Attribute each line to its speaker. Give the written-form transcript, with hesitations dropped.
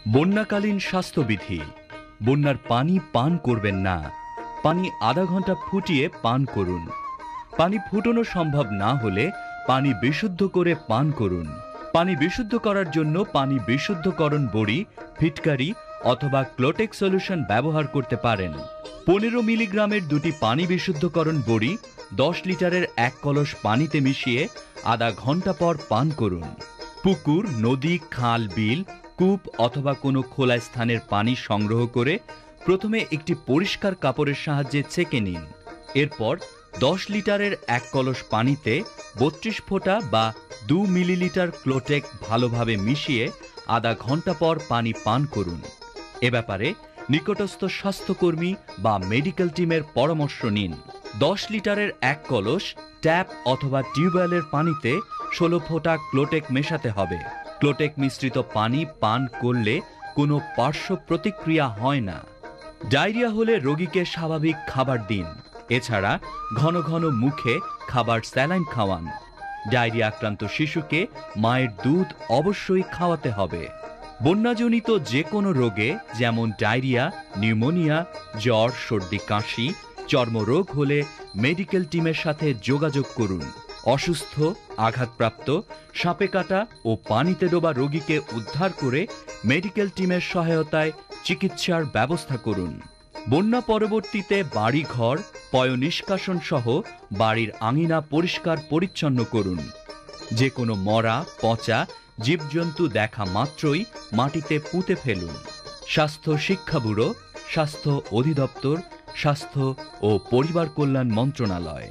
Speaker 1: বন্যাকালীন স্বাস্থ্যবিধি। বন্যার পানি পান করবেন না। পানি আধা ঘন্টা ফুটিয়ে পান করুন। পানি ফুটানো সম্ভব না হলে পানি বিশুদ্ধ করে পান করুন। পানি বিশুদ্ধ করার জন্য পানি বিশুদ্ধকরণ বড়ি, ফিটকারি অথবা ক্লোটেক সলিউশন ব্যবহার করতে পারেন। 15 মিলিগ্রামের দুটি পানি বিশুদ্ধকরণ বড়ি 10 লিটারের 1 কলস পানিতে মিশিয়ে আধা ঘন্টা পর পান করুন। পুকুর, নদী, খাল, বিল, কূপ অথবা কোনো খোলা স্থানের পানি সংগ্রহ করে প্রথমে একটি পরিষ্কার কাপড়ের সাহায্যে ছেঁকে নিন। এরপর 10 লিটারের 1 কলস পানিতে 32 ফোঁটা বা 2 মিলিলিটার ক্লোটেক ভালোভাবে মিশিয়ে আধা ঘন্টা পর পানি পান করুন। এ ব্যাপারে নিকটস্থ স্বাস্থ্যকর্মী বা মেডিকেল টিমের পরামর্শ নিন। 10 লিটারের 1 কলস ট্যাপ অথবা টিউবওয়েলের পানিতে 16 ফোঁটা ক্লোটেক মেশাতে হবে। ক্লোটেক মিশ্রিত পানি পান করলে কোনো পার্শ্ব প্রতিক্রিয়া হয় না। ডায়রিয়া হলে রোগীকে স্বাভাবিক খাবার দিন। এছাড়া ঘন ঘন মুখে খাবার স্যালাইন খাওয়ান। ডায়রিয়া আক্রান্ত শিশুকে মায়ের দুধ অবশ্যই খাওয়াতে হবে। বন্যাজনিত যে কোনো রোগে যেমন ডায়রিয়া, নিউমোনিয়া, জ্বর, সর্দি, কাশি, চর্মরোগ হলে মেডিকেল টিমের সাথে যোগাযোগ করুন। অসুস্থ, আঘাতপ্রাপ্ত, সাপে কাটা ও পানিতে ডোবা রোগীকে উদ্ধার করে মেডিকেল টিমের সহায়তায় চিকিৎসার ব্যবস্থা করুন। বন্যা পরবর্তীতে বাড়িঘর, পয়ঃনিষ্কাশন সহ বাড়ির আঙিনা পরিষ্কার পরিচ্ছন্ন করুন। যে কোনো মরা, পচা জীবজন্তু দেখা মাত্রই মাটিতে পুঁতে ফেলুন। স্বাস্থ্য শিক্ষা ব্যুরো, স্বাস্থ্য অধিদপ্তর, স্বাস্থ্য ও পরিবার কল্যাণ মন্ত্রণালয়।